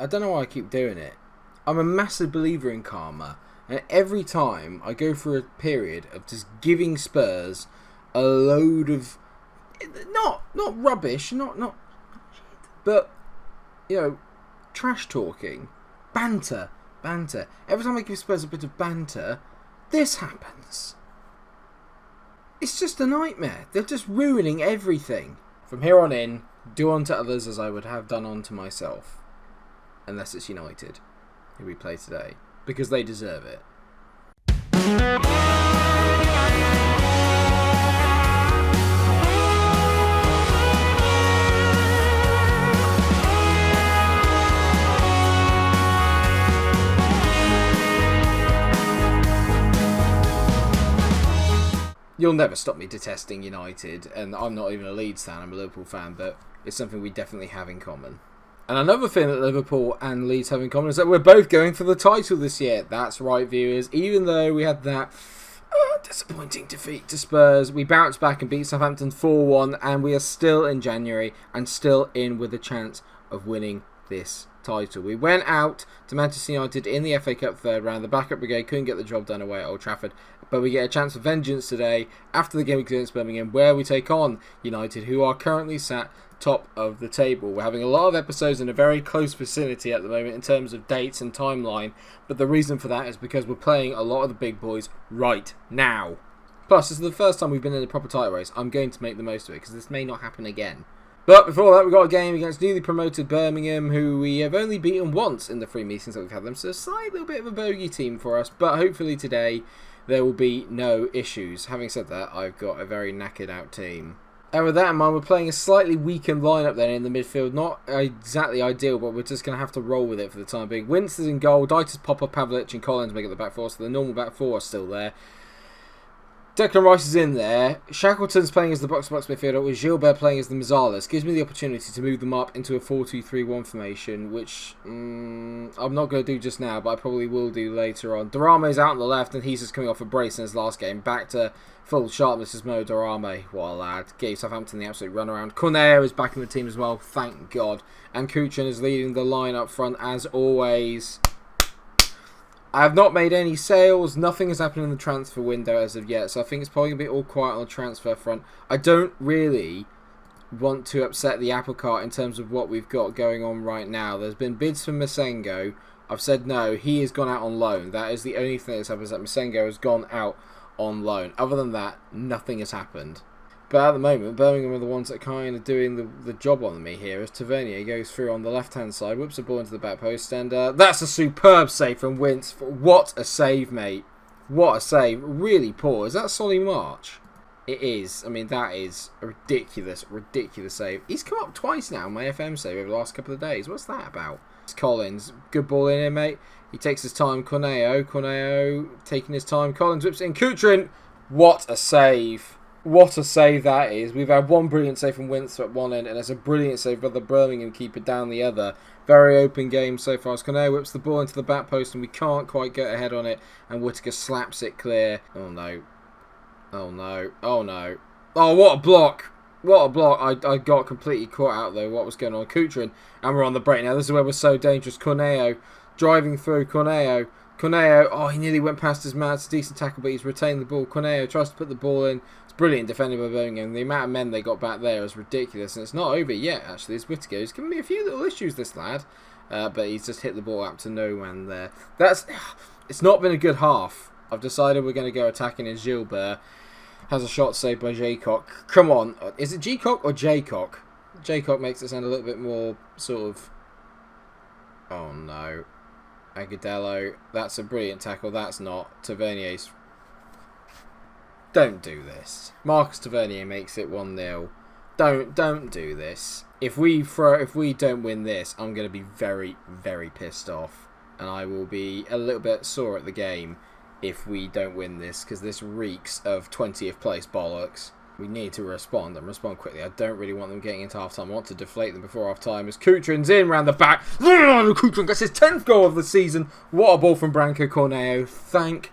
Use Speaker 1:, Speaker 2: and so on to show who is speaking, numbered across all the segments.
Speaker 1: I don't know why I keep doing it. I'm a massive believer in karma. And every time I go through a period of just giving Spurs a load of... Not rubbish, not shit, but, trash talking. Banter. Every time I give Spurs a bit of banter, this happens. It's just a nightmare. They're just ruining everything. From here on in, do unto others as I would have done unto myself. Unless it's United, who we play today. Because they deserve it. You'll never stop me detesting United, and I'm not even a Leeds fan, I'm a Liverpool fan, but it's something we definitely have in common. And another thing that Liverpool and Leeds have in common is that we're both going for the title this year. That's right, viewers. Even though we had that disappointing defeat to Spurs, we bounced back and beat Southampton 4-1, and we are still in January and still in with a chance of winning this title. We went out to Manchester United in the FA Cup third round. The backup brigade couldn't get the job done away at Old Trafford, but we get a chance of vengeance today after the game against Birmingham, where we take on United, who are currently sat top of the table. We're having a lot of episodes in a very close vicinity at the moment in terms of dates and timeline, but the reason for that is because we're playing a lot of the big boys right now. Plus, this is the first time we've been in a proper title race. I'm going to make the most of it because this may not happen again. But before that, we've got a game against newly promoted Birmingham, who we have only beaten once in the 3 meetings that we've had them, so a slight little bit of a bogey team for us, but hopefully today there will be no issues. Having said that, I've got a very knackered out team. And with that in mind, we're playing a slightly weakened lineup then in the midfield. Not exactly ideal, but we're just going to have to roll with it for the time being. Winster's in goal, Dieter's, Popper, Pavlich and Collins make it the back four, so the normal back four are still there. Declan Rice is in there. Shackleton's playing as the box-to-box midfielder, with Gilbert playing as the Mazzales. Gives me the opportunity to move them up into a 4-2-3-1 formation, which I'm not going to do just now, but I probably will do later on. Darame's out on the left, and he's just coming off a brace in his last game. Back to full sharpness as Mo Darame. What a lad. Gave Southampton the absolute runaround. Corneo is back in the team as well, thank God. And Kuchen is leading the line up front as always. I have not made any sales. Nothing has happened in the transfer window as of yet, so I think it's probably going to be all quiet on the transfer front. I don't really want to upset the apple cart in terms of what we've got going on right now. There's been bids for Masengo. I've said no. He has gone out on loan. That is the only thing that's happened, is that Masengo has gone out on loan. Other than that, nothing has happened. But at the moment, Birmingham are the ones that are kind of doing the job on me here, as Tavernier goes through on the left-hand side, whips the ball into the back post, and that's a superb save from Wince. What a save, mate. What a save. Really poor. Is that Solly March? It is. I mean, that is a ridiculous save. He's come up twice now in my FM save over the last couple of days. What's that about? It's Collins. Good ball in here, mate. He takes his time. Corneo taking his time. Collins whips it in. Kuchen. What a save. What a save that is. We've had one brilliant save from Windsor at one end, and it's a brilliant save by the Birmingham keeper down the other. Very open game so far. Corneo whips the ball into the back post, and we can't quite get ahead on it, and Whittaker slaps it clear. Oh no. Oh no. Oh no. Oh, what a block. What a block. I got completely caught out though what was going on. Kuchen, and we're on the break now. This is where we're so dangerous. Corneo driving through. Corneo, oh, he nearly went past his man. It's a decent tackle, but he's retained the ball. Corneo tries to put the ball in. It's brilliant defending by Birmingham. The amount of men they got back there is ridiculous, and it's not over yet, actually. It's Whittaker. He's given me a few little issues, this lad, but he's just hit the ball up to no man there. It's not been a good half. I've decided we're going to go attacking as Gilbert. Has a shot saved by Jaycock. Come on. Is it G-Cock or Jaycock? Jaycock makes it sound a little bit more sort of... Oh, no. Agudelo. That's a brilliant tackle. That's not. Tavernier's... Don't do this. Marcus Tavernier makes it 1-0. Don't do this. If we don't win this, I'm going to be very, very pissed off. And I will be a little bit sore at the game if we don't win this, because this reeks of 20th place bollocks. We need to respond, and respond quickly. I don't really want them getting into half-time. I want to deflate them before half-time. As Kuchen's in round the back. Kuchen gets his 10th goal of the season. What a ball from Branco Corneo. Thank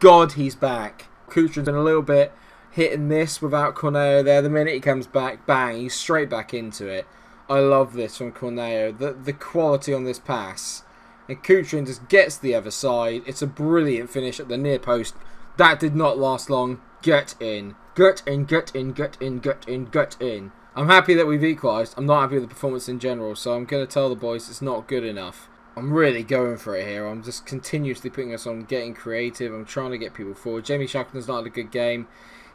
Speaker 1: God he's back. Kuchen's been a little bit hit and miss without Corneo there. The minute he comes back, bang, he's straight back into it. I love this from Corneo. The quality on this pass. And Kutrin just gets the other side. It's a brilliant finish at the near post. That did not last long. Get in. Get in, get in, get in, get in, get in. I'm happy that we've equalised. I'm not happy with the performance in general, so I'm going to tell the boys it's not good enough. I'm really going for it here. I'm just continuously putting us on getting creative. I'm trying to get people forward. Jamie Shackleton's not had a good game.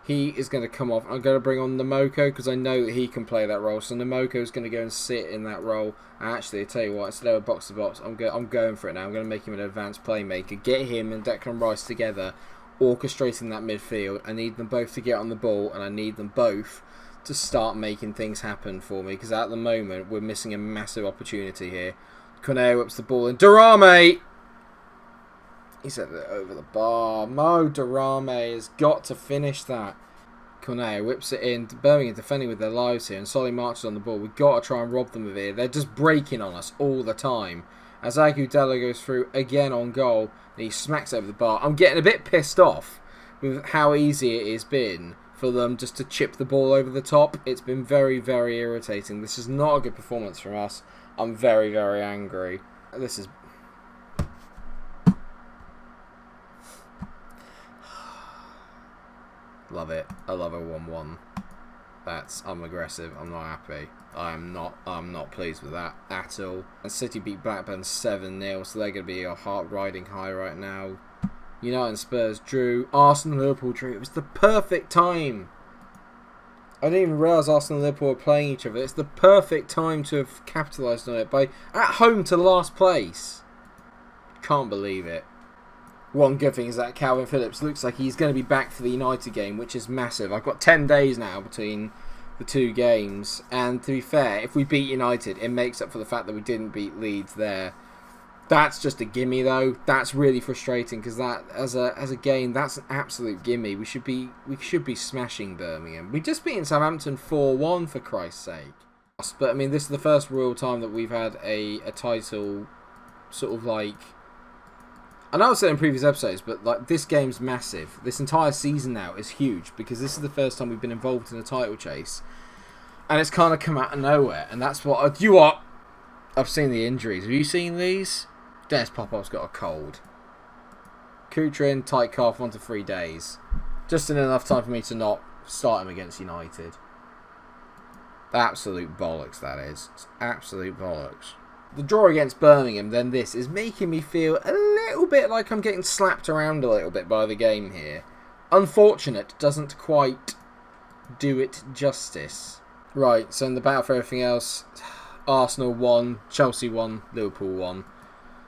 Speaker 1: He is going to come off. I'm going to bring on Namoko because I know that he can play that role. So Namoko is going to go and sit in that role. And actually, I tell you what, instead of a box-to-box, I'm going for it now. I'm going to make him an advanced playmaker. Get him and Declan Rice together, orchestrating that midfield. I need them both to get on the ball, and I need them both to start making things happen for me. Because at the moment, we're missing a massive opportunity here. Corneo ups the ball, and Durame! He sent it over the bar. Mo Durame has got to finish that. Corneo whips it in. Birmingham defending with their lives here. And Solly marches on the ball. We've got to try and rob them of it. They're just breaking on us all the time. As Agudelo goes through again on goal. And he smacks over the bar. I'm getting a bit pissed off with how easy it has been for them just to chip the ball over the top. It's been very, very irritating. This is not a good performance from us. I'm very, very angry. This is... Love it. I love a 1-1. I'm aggressive. I'm not happy. I'm not pleased with that at all. And City beat Blackburn 7-0, so they're going to be a heart riding high right now. United and Spurs drew. Arsenal and Liverpool drew. It was the perfect time. I didn't even realise Arsenal and Liverpool were playing each other. It's the perfect time to have capitalised on it by at home to last place. Can't believe it. One good thing is that Calvin Phillips looks like he's going to be back for the United game, which is massive. I've got 10 days now between the two games, and to be fair, if we beat United, it makes up for the fact that we didn't beat Leeds there. That's just a gimme though. That's really frustrating because that as a game, that's an absolute gimme. We should be smashing Birmingham. We just beaten Southampton 4-1 for Christ's sake. But I mean, this is the first real time that we've had a title sort of like. I know I've said in previous episodes, but like this game's massive. This entire season now is huge because this is the first time we've been involved in a title chase, and it's kind of come out of nowhere. And that's what you are. I've seen the injuries. Have you seen these? Dennis Popov's got a cold. Kutrin, tight calf, 1 to 3 days. Just in enough time for me to not start him against United. Absolute bollocks, that is. It's absolute bollocks. The draw against Birmingham, then this, is making me feel a little bit like I'm getting slapped around a little bit by the game here. Unfortunate doesn't quite do it justice. Right, so in the battle for everything else, Arsenal won, Chelsea won, Liverpool won.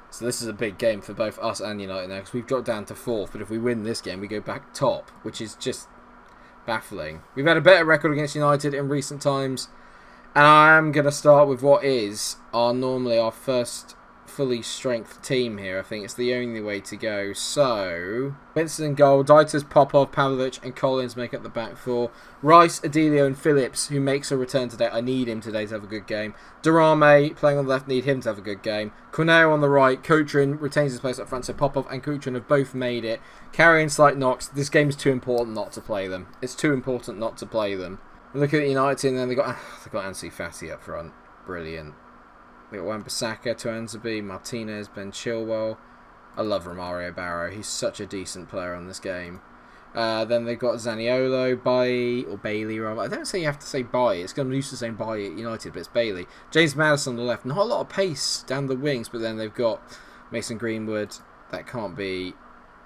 Speaker 1: So this is a big game for both us and United now because we've dropped down to 4th, but if we win this game we go back top, which is just baffling. We've had a better record against United in recent times, and I am going to start with what is normally our first fully strength team here. I think it's the only way to go. So, Winston goal, Dieter's, Popov, Pavlovic and Collins make up the back four. Rice, Adelio and Phillips, who makes a return today. I need him today to have a good game. Durame, playing on the left, need him to have a good game. Corneo on the right, Kutrin retains his place up front, so Popov and Kutrin have both made it. Carrying slight knocks. This game is too important not to play them. It's too important not to play them. Look at the United team, then they've got Ansu Fati up front. Brilliant. They've got Wan-Bissaka, Tuanzebe, Martinez, Ben Chilwell. I love Romario Barrow. He's such a decent player on this game. Then they've got Zaniolo, Bailey rather. I don't say you have to say Bailly. It's going to be used to saying Bailly at United, but it's Bailey. James Maddison on the left. Not a lot of pace down the wings, but then they've got Mason Greenwood. That can't be...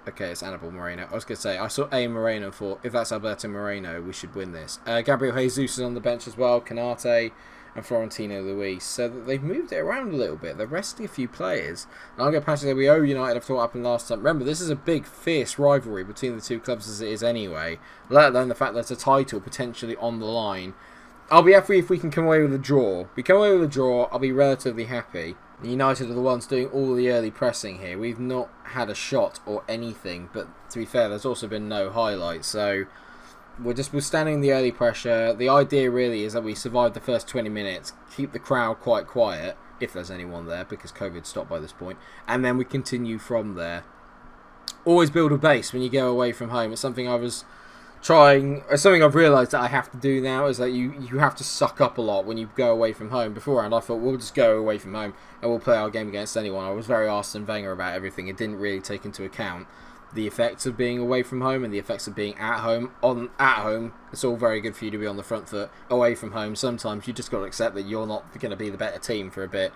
Speaker 1: Okay, it's Annabelle Moreno. I was going to say, I saw A. Moreno for, if that's Alberto Moreno, we should win this. Gabriel Jesus is on the bench as well, Canate and Florentino Luis. So that they've moved it around a little bit. They're resting a few players. And I'm going to pass it, we owe United, I've thought up in last time. Remember, this is a big, fierce rivalry between the two clubs as it is anyway. Let alone the fact that there's a title potentially on the line. I'll be happy if we can come away with a draw. If we come away with a draw, I'll be relatively happy. United are the ones doing all the early pressing here. We've not had a shot or anything, but to be fair, there's also been no highlights. So we're standing the early pressure. The idea really is that we survive the first 20 minutes, keep the crowd quite quiet, if there's anyone there, because COVID stopped by this point, and then we continue from there. Always build a base when you go away from home. It's something I was something I've realised that I have to do now is that you have to suck up a lot when you go away from home. Beforehand, I thought we'll just go away from home and we'll play our game against anyone. I was very Arsene Wenger about everything. It didn't really take into account the effects of being away from home and the effects of being at home. At home, it's all very good for you to be on the front foot. Away from home, sometimes you just got to accept that you're not going to be the better team for a bit.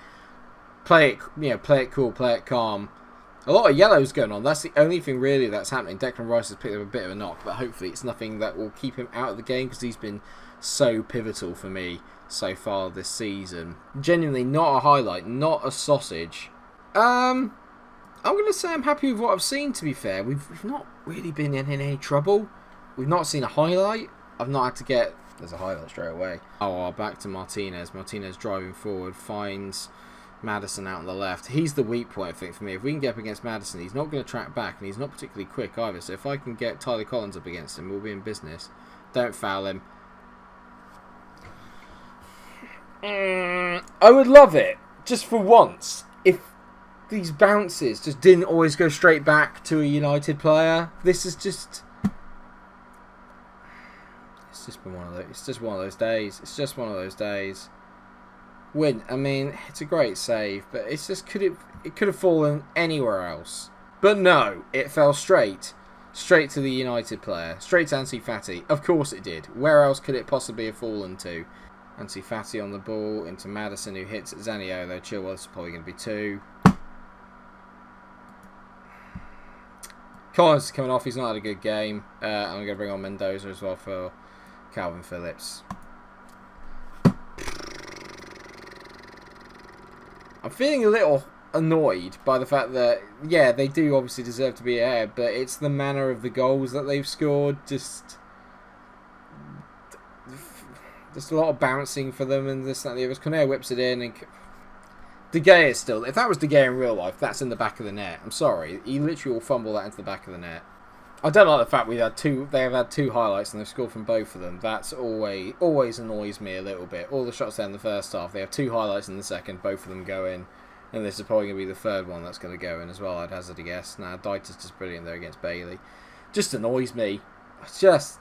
Speaker 1: Play it cool, play it calm. A lot of yellows going on. That's the only thing really that's happening. Declan Rice has picked up a bit of a knock, but hopefully it's nothing that will keep him out of the game because he's been so pivotal for me so far this season. Genuinely not a highlight, not a sausage. I'm going to say I'm happy with what I've seen, to be fair. We've not really been in any trouble. We've not seen a highlight. I've not had to get... There's a highlight straight away. Oh, back to Martinez. Martinez driving forward, finds Maddison out on the left. He's the weak point, I think, for me. If we can get up against Maddison, he's not going to track back, and he's not particularly quick either. So if I can get Tyler Collins up against him, we'll be in business. Don't foul him. I would love it, just for once, if these bounces just didn't always go straight back to a United player. This is just... It's just been one of those... It's just one of those days. It's just one of those days. Win. I mean, it's a great save, but it's just... It could have fallen anywhere else. But no, it fell straight to the United player. Straight to Ansu Fati. Of course it did. Where else could it possibly have fallen to? Ansu Fati on the ball, into Maddison, who hits Zaniolo. Chilwell, this is probably going to be 2. Collins is coming off. He's not had a good game. I'm going to bring on Mendoza as well for Calvin Phillips. I'm feeling a little annoyed by the fact that, yeah, they do obviously deserve to be ahead, but it's the manner of the goals that they've scored. Just a lot of bouncing for them and this, that, and the other. Cornell whips it in, and De Gea is still... If that was De Gea in real life, that's in the back of the net. I'm sorry. He literally will fumble that into the back of the net. I don't like the fact they have had 2 highlights and they've scored from both of them. That's always annoys me a little bit. All the shots there in the first half, they have 2 highlights in the second, both of them go in. And this is probably going to be the third one that's going to go in as well, I'd hazard a guess. Now, Dieter's just brilliant there against Bailey. Just annoys me. It's just...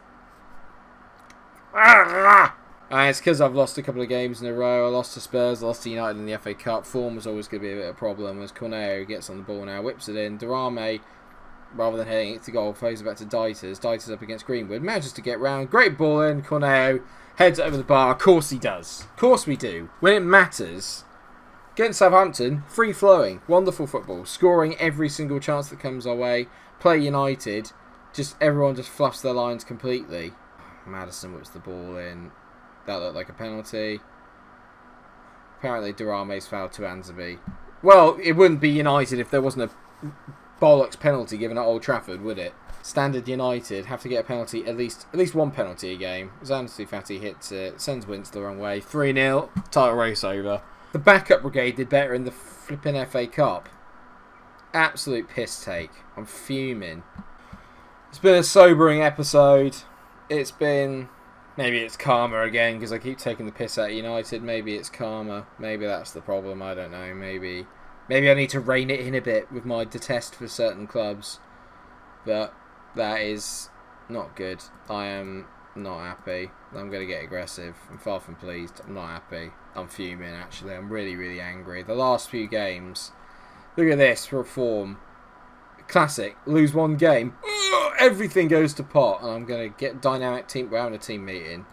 Speaker 1: it's because I've lost a couple of games in a row. I lost to Spurs, I lost to United in the FA Cup. Form was always going to be a bit of a problem as Corneo gets on the ball now, whips it in. Durame, rather than heading it to goal, throws it back to Dieter's. Dieter's up against Greenwood, manages to get round. Great ball in. Corneo heads over the bar. Of course he does. Of course we do. When it matters. Against Southampton, free-flowing, wonderful football, scoring every single chance that comes our way. Play United, everyone just fluffs their lines completely. Maddison whips the ball in. That looked like a penalty. Apparently Durame's fouled to Anzabi. Well, it wouldn't be United if there wasn't a bollocks penalty given at Old Trafford, would it? Standard United have to get a penalty, at least one penalty a game. Ansu Fati hits it, sends Wince the wrong way. 3-0, title race over. The backup brigade did better in the flipping FA Cup. Absolute piss take. I'm fuming. It's been a sobering episode. It's been... Maybe it's karma again, because I keep taking the piss out of United. Maybe it's karma. Maybe that's the problem. I don't know. Maybe I need to rein it in a bit with my detest for certain clubs. But that is not good. I am not happy. I'm going to get aggressive. I'm far from pleased. I'm not happy. I'm fuming, actually. I'm really, really angry. The last few games. Look at this. Reform. Classic. Lose one game. Everything goes to pot. And I'm going to get dynamic team. We're having a team meeting.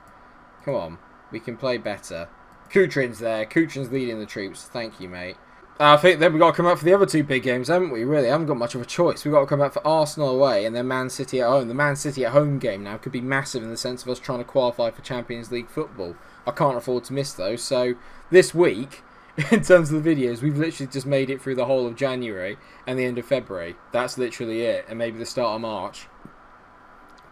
Speaker 1: Come on. We can play better. Kutrin's there. Kutrin's leading the troops. Thank you, mate. I think then we've got to come out for the other 2 big games, haven't we? Really, I haven't got much of a choice. We've got to come out for Arsenal away and then Man City at home. The Man City at home game now could be massive in the sense of us trying to qualify for Champions League football. I can't afford to miss those. So this week, in terms of the videos, we've literally just made it through the whole of January and the end of February. That's literally it. And maybe the start of March.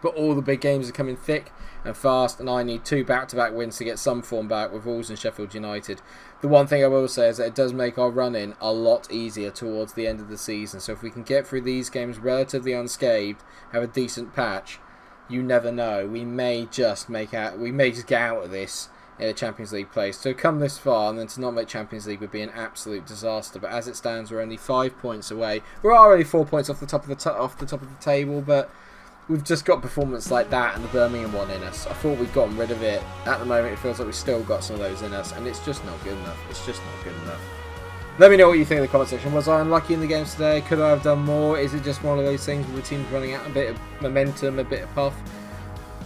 Speaker 1: But all the big games are coming thick and fast, and I need 2 back-to-back wins to get some form back with Wolves and Sheffield United. The one thing I will say is that it does make our run-in a lot easier towards the end of the season. So if we can get through these games relatively unscathed, have a decent patch, you never know. We may just get out of this in a Champions League place. So come this far and then to not make Champions League would be an absolute disaster. But as it stands, we're only 5 points away. We're already 4 points off the top of the table, but we've just got performance like that and the Birmingham one in us. I thought we'd gotten rid of it. At the moment, it feels like we've still got some of those in us, and it's just not good enough. It's just not good enough. Let me know what you think in the comment section. Was I unlucky in the games today? Could I have done more? Is it just one of those things where the team's running out a bit of momentum, a bit of puff?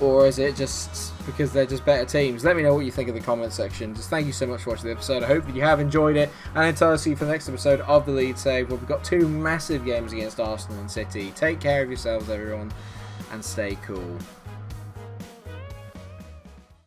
Speaker 1: Or is it just because they're just better teams? Let me know what you think in the comment section. Just thank you so much for watching the episode. I hope that you have enjoyed it. And until I see you for the next episode of the Leeds Save, where we've got 2 massive games against Arsenal and City. Take care of yourselves, everyone, and stay cool.